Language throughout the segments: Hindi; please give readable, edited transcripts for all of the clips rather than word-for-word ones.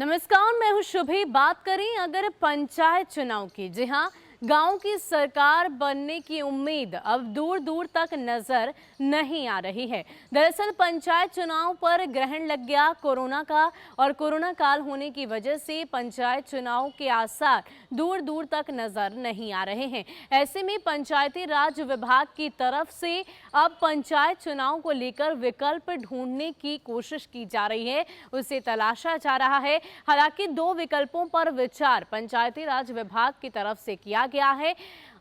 नमस्कार, मैं हूं शुभी। बात करें अगर पंचायत चुनाव की, जी हां, गांव की सरकार बनने की उम्मीद अब दूर दूर तक नजर नहीं आ रही है। दरअसल पंचायत चुनाव पर ग्रहण लग गया कोरोना का, और कोरोना काल होने की वजह से पंचायत चुनाव के आसार दूर दूर तक नजर नहीं आ रहे हैं। ऐसे में पंचायती राज विभाग की तरफ से अब पंचायत चुनाव को लेकर विकल्प ढूंढने की कोशिश की जा रही है, उसे तलाशा जा रहा है। हालांकि दो विकल्पों पर विचार पंचायती राज विभाग की तरफ से किया गया है,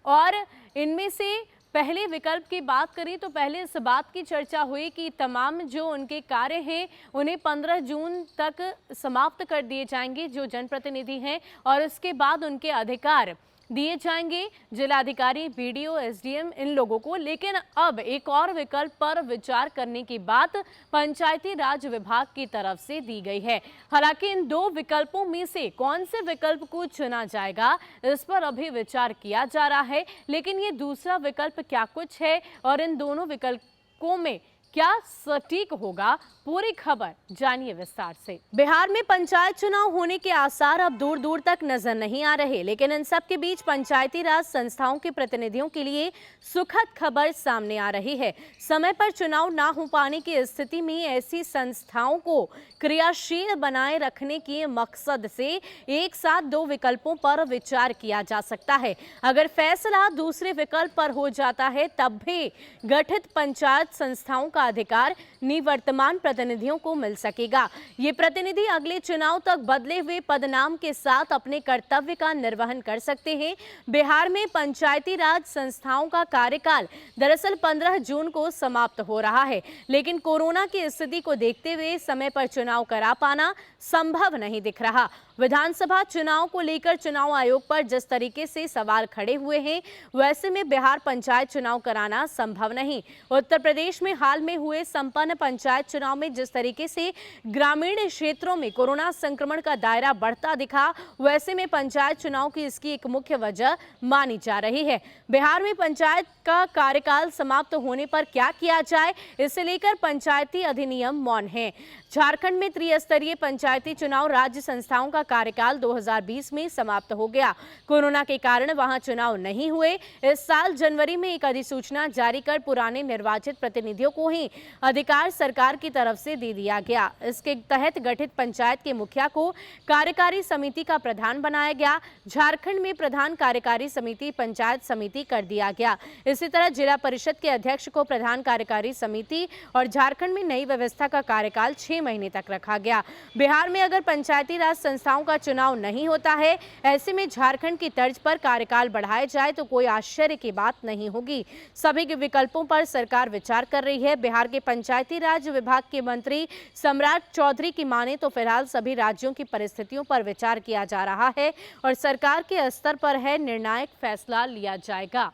और इनमें से पहले विकल्प की बात करें तो पहले इस बात की चर्चा हुई कि तमाम जो उनके कार्य हैं उन्हें 15 जून तक समाप्त कर दिए जाएंगे, जो जनप्रतिनिधि हैं, और उसके बाद उनके अधिकार दिए जाएंगे जिलाधिकारी, बीडीओ, एसडीएम, इन लोगों को। लेकिन अब एक और विकल्प पर विचार करने की बात पंचायती राज विभाग की तरफ से दी गई है। हालांकि इन दो विकल्पों में से कौन से विकल्प को चुना जाएगा, इस पर अभी विचार किया जा रहा है। लेकिन ये दूसरा विकल्प क्या कुछ है और इन दोनों विकल्पों में क्या सटीक होगा, पूरी खबर जानिए विस्तार से। बिहार में पंचायत चुनाव होने के आसार अब दूर दूर तक नजर नहीं आ रहे, लेकिन इन सब के बीच पंचायती राज संस्थाओं के प्रतिनिधियों के लिए सुखद खबर सामने आ रही है। समय पर चुनाव ना हो पाने की स्थिति में ऐसी संस्थाओं को क्रियाशील बनाए रखने के मकसद से एक साथ दो विकल्पों पर विचार किया जा सकता है। अगर फैसला दूसरे विकल्प पर हो जाता है, तब भी गठित पंचायत संस्थाओं का अधिकार निवर्तमान प्रतिनिधियों को मिल सकेगा। ये प्रतिनिधि अगले चुनाव तक बदले हुए पदनाम के साथ अपने कर्तव्य का निर्वहन कर सकते हैं। बिहार में पंचायती राज संस्थाओं का कार्यकाल दरअसल 15 जून को समाप्त हो रहा है, लेकिन कोरोना की स्थिति को देखते हुए समय पर चुनाव करा पाना संभव नहीं दिख रहा। विधानसभा चुनाव को लेकर चुनाव आयोग पर जिस तरीके से सवाल खड़े हुए हैं, वैसे में बिहार पंचायत चुनाव कराना संभव नहीं। उत्तर प्रदेश में हाल में हुए संपन्न पंचायत चुनाव में जिस तरीके से ग्रामीण क्षेत्रों में कोरोना संक्रमण का दायरा बढ़ता दिखा, वैसे में पंचायत चुनाव की इसकी एक मुख्य वजह मानी जा रही है। बिहार में पंचायत का कार्यकाल समाप्त होने पर क्या किया जाए, इसे लेकर पंचायती अधिनियम मौन है। झारखंड में त्रिस्तरीय पंचायती चुनाव राज्य संस्थाओं का कार्यकाल 2020 में समाप्त हो गया। कोरोना के कारण वहां चुनाव नहीं हुए। इस साल जनवरी में एक अधिसूचना जारी कर पुराने निर्वाचित प्रतिनिधियों को ही अधिकार सरकार की तरफ से दे दिया गया। इसके तहत गठित पंचायत के मुखिया को कार्यकारी समिति का प्रधान बनाया गया। झारखंड में प्रधान कार्यकारी समिति पंचायत समिति कर दिया गया। इसी तरह जिला परिषद के अध्यक्ष को प्रधान कार्यकारी समिति, और झारखंड में नई व्यवस्था का कार्यकाल 6 महीने तक रखा गया। बिहार में अगर पंचायती राज संस्थाओं का चुनाव नहीं होता है, ऐसे में झारखंड की तर्ज पर कार्यकाल बढ़ाया जाए तो कोई आश्चर्य की बात नहीं होगी। सभी के विकल्पों पर सरकार विचार कर रही है। बिहार के पंचायती राज विभाग के मंत्री सम्राट चौधरी की माने तो फिलहाल सभी राज्यों की परिस्थितियों पर विचार किया जा रहा है और सरकार के स्तर पर है निर्णायक फैसला लिया जाएगा।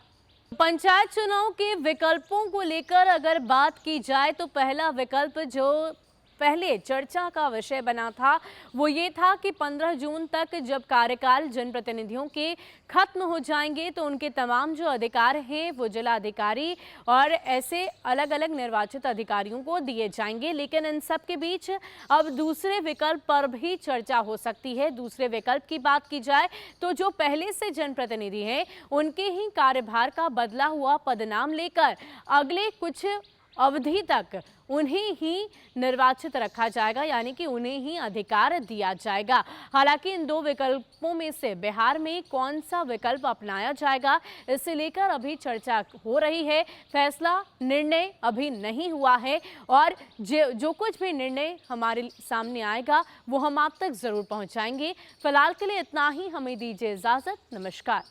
पंचायत चुनाव के विकल्पों को लेकर अगर बात की जाए तो पहला विकल्प जो पहले चर्चा का विषय बना था, वो ये था कि 15 जून तक जब कार्यकाल जनप्रतिनिधियों के खत्म हो जाएंगे तो उनके तमाम जो अधिकार हैं वो जिलाधिकारी और ऐसे अलग अलग निर्वाचित अधिकारियों को दिए जाएंगे। लेकिन इन सब के बीच अब दूसरे विकल्प पर भी चर्चा हो सकती है। दूसरे विकल्प की बात की जाए तो जो पहले से जनप्रतिनिधि हैं उनके ही कार्यभार का बदला हुआ पदनाम लेकर अगले कुछ अवधि तक उन्हें ही निर्वाचित रखा जाएगा, यानी कि उन्हें ही अधिकार दिया जाएगा। हालांकि इन दो विकल्पों में से बिहार में कौन सा विकल्प अपनाया जाएगा, इसे लेकर अभी चर्चा हो रही है। फैसला, निर्णय अभी नहीं हुआ है, और जो कुछ भी निर्णय हमारे सामने आएगा वो हम आप तक जरूर पहुंचाएंगे। फिलहाल के लिए इतना ही, हमें दीजिए इजाजत। नमस्कार।